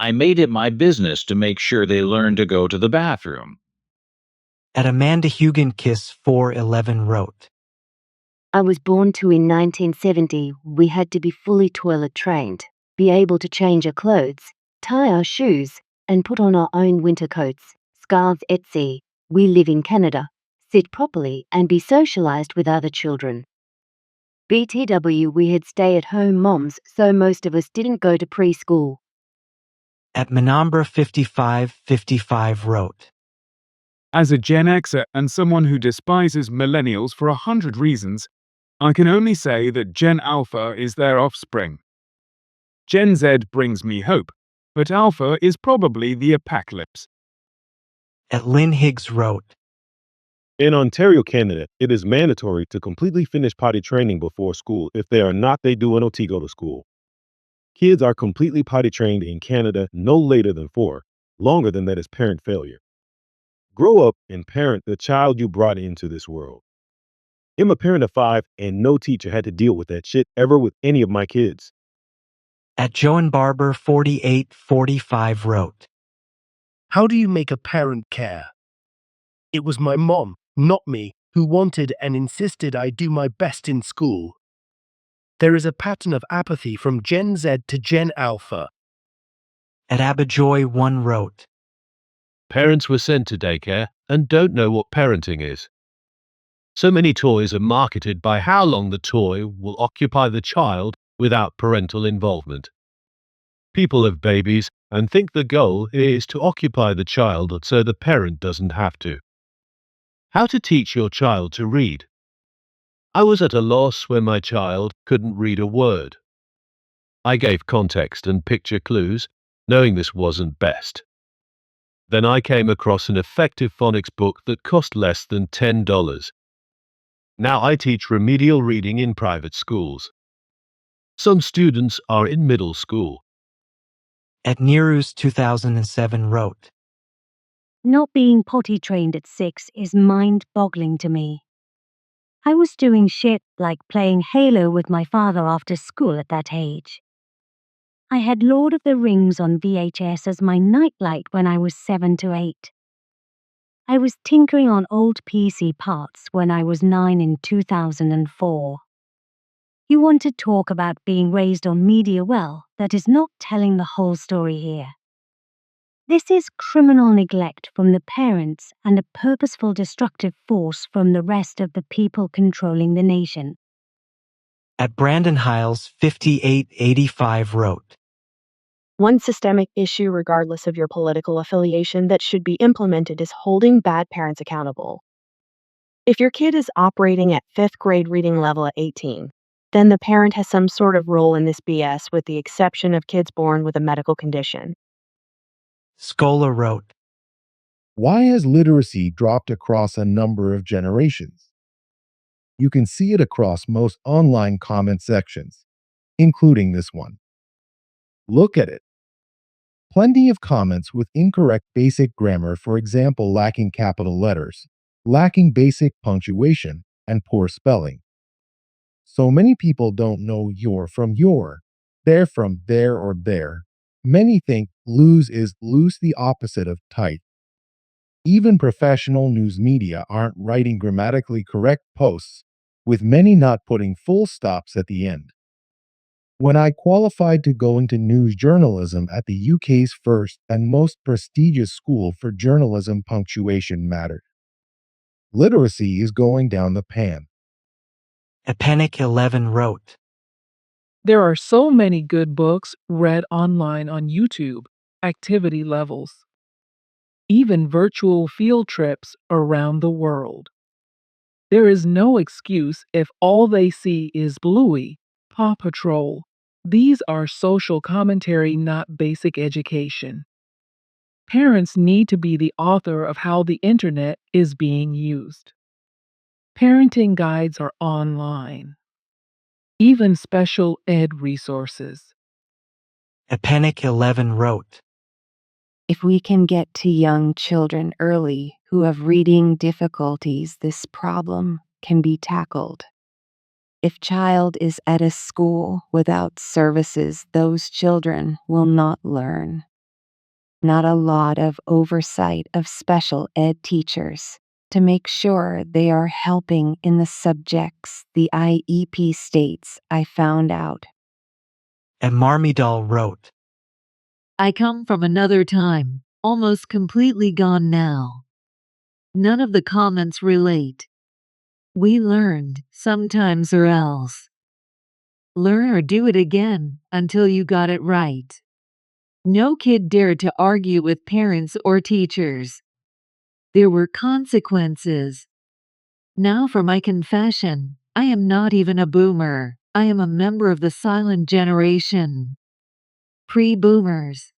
I made it my business to make sure they learned to go to the bathroom. At Amanda Hugenkiss 411 wrote, I was born to in 1970. We had to be fully toilet trained, be able to change our clothes, tie our shoes, and put on our own winter coats, scarves, etc. We live in Canada, sit properly, and be socialized with other children. BTW, we had stay-at-home moms, so most of us didn't go to preschool. At Menambra 5555 wrote, As a Gen Xer and someone who despises millennials for 100 reasons, I can only say that Gen Alpha is their offspring. Gen Z brings me hope, but Alpha is probably the apocalypse. At Lynn Higgs wrote, In Ontario, Canada, it is mandatory to completely finish potty training before school. If they are not, they do not go to school. Kids are completely potty trained in Canada no later than 4. Longer than that is parent failure. Grow up and parent the child you brought into this world. I'm a parent of 5, and no teacher had to deal with that shit ever with any of my kids. At Joan Barber 4845 wrote, How do you make a parent care? It was my mom, not me, who wanted and insisted I do my best in school. There is a pattern of apathy from Gen Z to Gen Alpha. At Abajoy 1 wrote, Parents were sent to daycare and don't know what parenting is. So many toys are marketed by how long the toy will occupy the child without parental involvement. People have babies and think the goal is to occupy the child so the parent doesn't have to. How to teach your child to read? I was at a loss when my child couldn't read a word. I gave context and picture clues, knowing this wasn't best. Then I came across an effective phonics book that cost less than $10. Now I teach remedial reading in private schools. Some students are in middle school. At Nero's 2007 wrote, Not being potty trained at 6 is mind-boggling to me. I was doing shit like playing Halo with my father after school at that age. I had Lord of the Rings on VHS as my nightlight when I was 7 to 8. I was tinkering on old PC parts when I was 9 in 2004. You want to talk about being raised on media? Well, that is not telling the whole story here. This is criminal neglect from the parents and a purposeful destructive force from the rest of the people controlling the nation. At Brandon Hiles 5885 wrote, One systemic issue, regardless of your political affiliation, that should be implemented is holding bad parents accountable. If your kid is operating at 5th grade reading level at 18, then the parent has some sort of role in this BS with the exception of kids born with a medical condition. Scola wrote, Why has literacy dropped across a number of generations? You can see it across most online comment sections, including this one. Look at it. Plenty of comments with incorrect basic grammar, for example, lacking capital letters, lacking basic punctuation, and poor spelling. So many people don't know you're from your, they're from there or there. Many think lose is loose, the opposite of tight. Even professional news media aren't writing grammatically correct posts, with many not putting full stops at the end. When I qualified to go into news journalism at the UK's first and most prestigious school for journalism, punctuation mattered. Literacy is going down the pan. Epenic 11 wrote, There are so many good books read online on YouTube, activity levels, even virtual field trips around the world. There is no excuse if all they see is Bluey, Paw Patrol. These are social commentary, not basic education. Parents need to be the author of how the internet is being used. Parenting guides are online, even special ed resources. Epenic 11 wrote, If we can get to young children early who have reading difficulties, this problem can be tackled. If child is at a school without services, those children will not learn. Not a lot of oversight of special ed teachers to make sure they are helping in the subjects the IEP states, I found out. And Marmidal wrote, I come from another time, almost completely gone now. None of the comments relate. We learned, sometimes or else. Learn or do it again until you got it right. No kid dared to argue with parents or teachers. There were consequences. Now for my confession, I am not even a boomer. I am a member of the silent generation. Pre-boomers.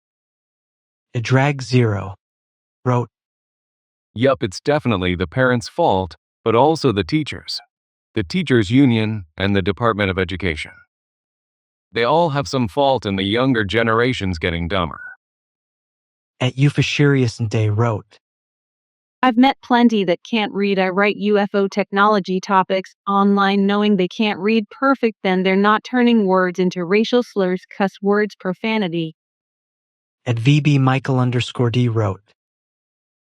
Drag 0 wrote, Yup, it's definitely the parents' fault, but also the teachers' union, and the Department of Education. They all have some fault in the younger generations getting dumber. At Euphysurius Day wrote, I've met plenty that can't read. I write UFO technology topics online knowing they can't read perfect, then they're not turning words into racial slurs, cuss words, profanity. At VB Michael_D wrote,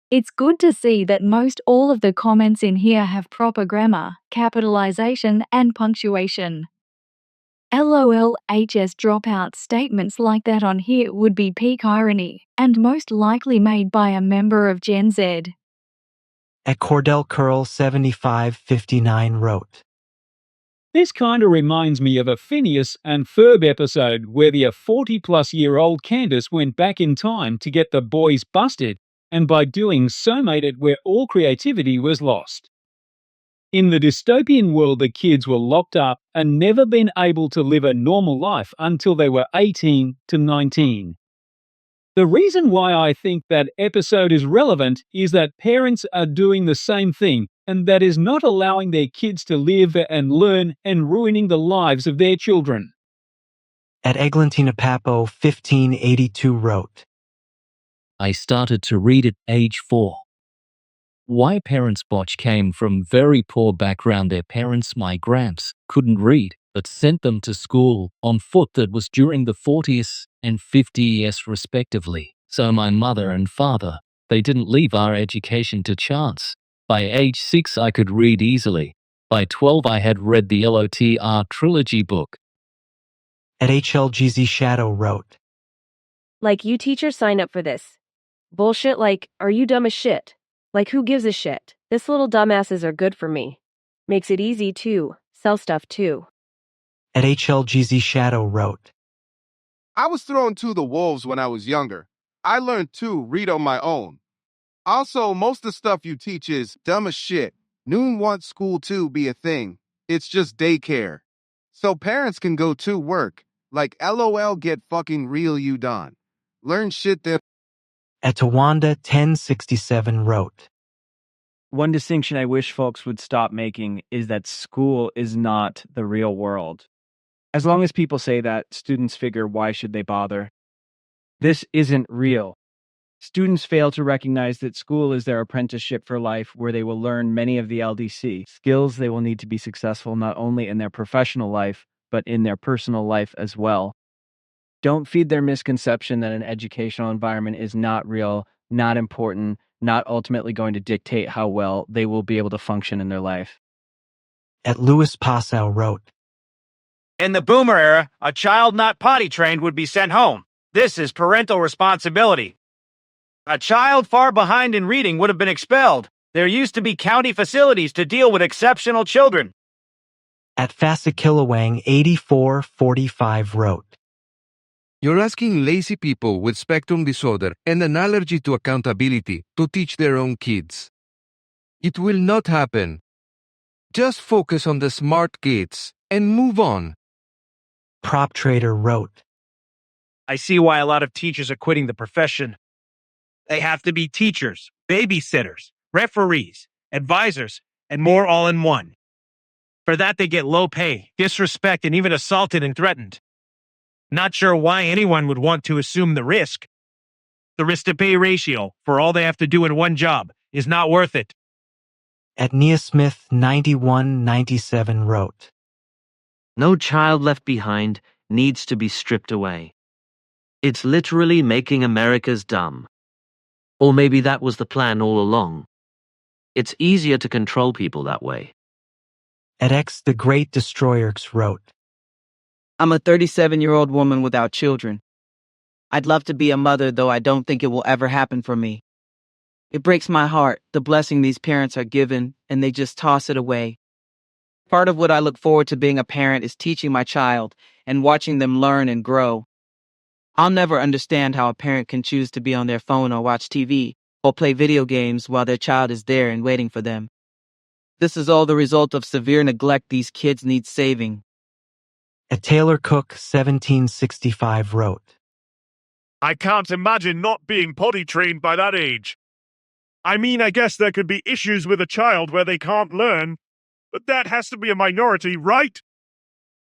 It's good to see that most all of the comments in here have proper grammar, capitalization, and punctuation. LOL HS dropout statements like that on here would be peak irony, and most likely made by a member of Gen Z. At Cordell Curl 7559 wrote, This kind of reminds me of a Phineas and Ferb episode where the 40-plus-year-old Candace went back in time to get the boys busted, and by doing so made it where all creativity was lost. In the dystopian world, the kids were locked up and never been able to live a normal life until they were 18 to 19. The reason why I think that episode is relevant is that parents are doing the same thing, and that is not allowing their kids to live and learn and ruining the lives of their children. At Eglantina Papo 1582 wrote, I started to read at age 4. Why parents botch came from very poor background. Their parents, my gramps, couldn't read, but sent them to school on foot. That was during the 40s and 50s respectively. So my mother and father, they didn't leave our education to chance. By age 6 I could read easily. By 12 I had read the LOTR trilogy book. At HLGZ Shadow wrote, Like, you teachers sign up for this. Bullshit like, are you dumb as shit? Like, who gives a shit? This little dumbasses are good for me. Makes it easy too. Sell stuff too. At HLGZ Shadow wrote, I was thrown to the wolves when I was younger. I learned to read on my own. Also, most of the stuff you teach is dumb as shit. Noon wants school to be a thing. It's just daycare. So parents can go to work, like LOL get fucking real you done. Learn shit that Etawanda 1067 wrote, One distinction I wish folks would stop making is that school is not the real world. As long as people say that, students figure, why should they bother? This isn't real. Students fail to recognize that school is their apprenticeship for life, where they will learn many of the LDC skills they will need to be successful not only in their professional life, but in their personal life as well. Don't feed their misconception that an educational environment is not real, not important, not ultimately going to dictate how well they will be able to function in their life. At Louis Passow wrote, In the boomer era, a child not potty trained would be sent home. This is parental responsibility. A child far behind in reading would have been expelled. There used to be county facilities to deal with exceptional children. At Fasikilawang 8445 wrote, You're asking lazy people with spectrum disorder and an allergy to accountability to teach their own kids. It will not happen. Just focus on the smart kids and move on. Prop Trader wrote, I see why a lot of teachers are quitting the profession. They have to be teachers, babysitters, referees, advisors, and more all in one. For that, they get low pay, disrespect, and even assaulted and threatened. Not sure why anyone would want to assume the risk. The risk-to-pay ratio for all they have to do in one job is not worth it. At Nia Smith 9197 wrote, No child left behind needs to be stripped away. It's literally making America's dumb. Or maybe that was the plan all along. It's easier to control people that way. At X the Great Destroyers wrote, I'm a 37-year-old woman without children. I'd love to be a mother, though I don't think it will ever happen for me. It breaks my heart, the blessing these parents are given, and they just toss it away. Part of what I look forward to being a parent is teaching my child and watching them learn and grow. I'll never understand how a parent can choose to be on their phone or watch TV or play video games while their child is there and waiting for them. This is all the result of severe neglect. These kids need saving. At Taylor Cook 1765 wrote, I can't imagine not being potty trained by that age. I mean, I guess there could be issues with a child where they can't learn, but that has to be a minority, right?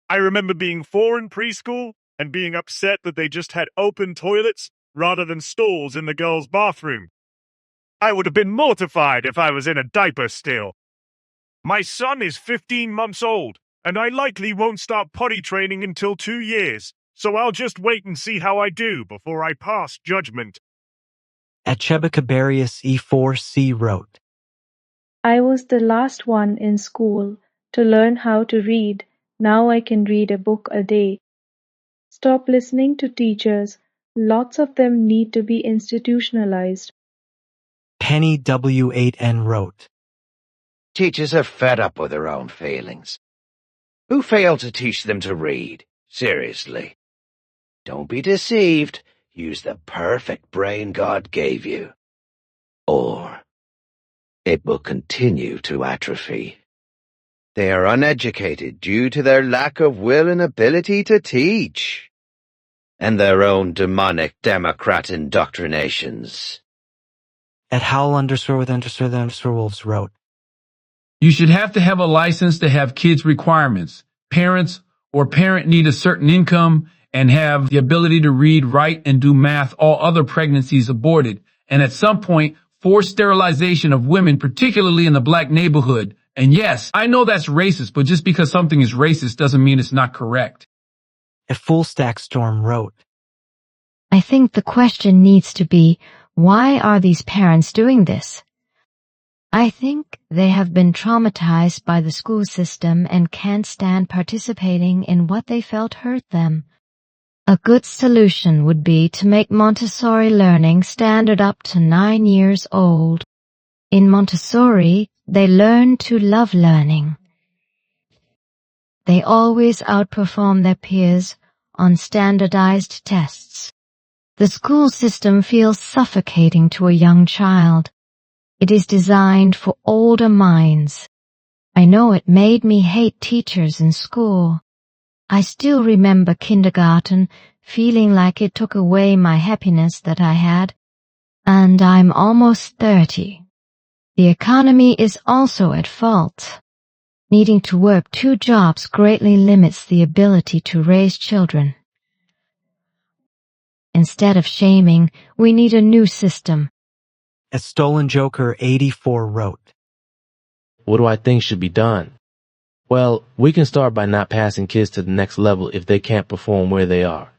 I remember being 4 in preschool and being upset that they just had open toilets rather than stalls in the girls' bathroom. I would have been mortified if I was in a diaper still. My son is 15 months old, and I likely won't start potty training until 2 years, so I'll just wait and see how I do before I pass judgment. At Chebicabarius E4C wrote, I was the last one in school to learn how to read. Now I can read a book a day. Stop listening to teachers. Lots of them need to be institutionalized. Penny W8N wrote, Teachers are fed up with their own failings. Who failed to teach them to read? Seriously. Don't be deceived. Use the perfect brain God gave you. Or it will continue to atrophy. They are uneducated due to their lack of will and ability to teach, and their own demonic Democrat indoctrinations. At Howl _with_wolves wrote, You should have to have a license to have kids' requirements. Parents or parent need a certain income and have the ability to read, write, and do math. All other pregnancies aborted. And at some point, forced sterilization of women, particularly in the black neighborhood. And yes, I know that's racist, but just because something is racist doesn't mean it's not correct. At Full Stack Storm wrote, I think the question needs to be, why are these parents doing this? I think they have been traumatized by the school system and can't stand participating in what they felt hurt them. A good solution would be to make Montessori learning standard up to 9 years old. In Montessori, they learn to love learning. They always outperform their peers on standardized tests. The school system feels suffocating to a young child. It is designed for older minds. I know it made me hate teachers in school. I still remember kindergarten, feeling like it took away my happiness that I had, and I'm almost 30. The economy is also at fault. Needing to work 2 jobs greatly limits the ability to raise children. Instead of shaming, we need a new system. As Stolen Joker 84 wrote, What do I think should be done? Well, we can start by not passing kids to the next level if they can't perform where they are.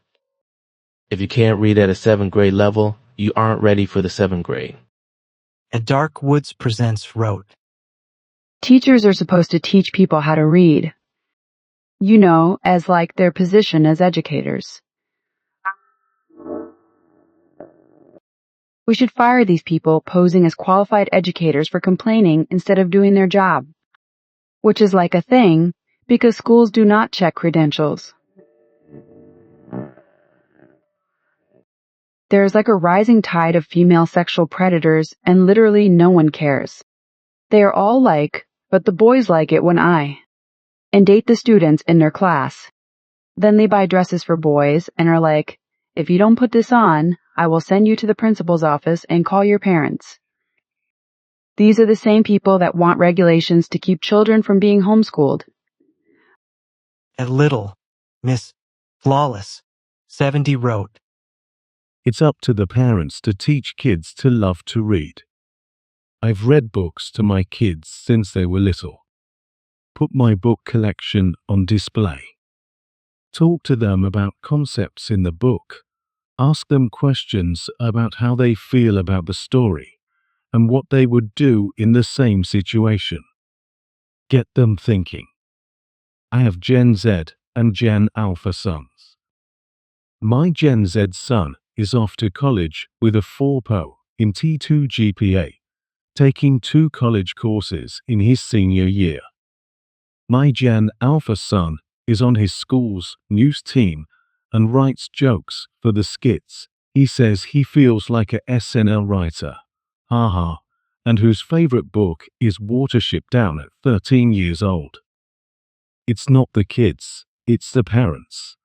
If you can't read at a 7th grade level, you aren't ready for the 7th grade. A Dark Woods Presents wrote, Teachers are supposed to teach people how to read. You know, as like their position as educators. We should fire these people posing as qualified educators for complaining instead of doing their job. Which is like a thing, because schools do not check credentials. There is like a rising tide of female sexual predators, and literally no one cares. They are all like, but the boys like it when and date the students in their class. Then they buy dresses for boys and are like, if you don't put this on, I will send you to the principal's office and call your parents. These are the same people that want regulations to keep children from being homeschooled. At Little, Miss Flawless 70 wrote, It's up to the parents to teach kids to love to read. I've read books to my kids since they were little. Put my book collection on display. Talk to them about concepts in the book. Ask them questions about how they feel about the story and what they would do in the same situation. Get them thinking. I have Gen Z and Gen Alpha sons. My Gen Z son is off to college with a 4.0 in T2 GPA, taking 2 college courses in his senior year. My Gen Alpha son is on his school's news team and writes jokes for the skits. He says he feels like a SNL writer, haha, and whose favorite book is Watership Down at 13 years old. It's not the kids, it's the parents.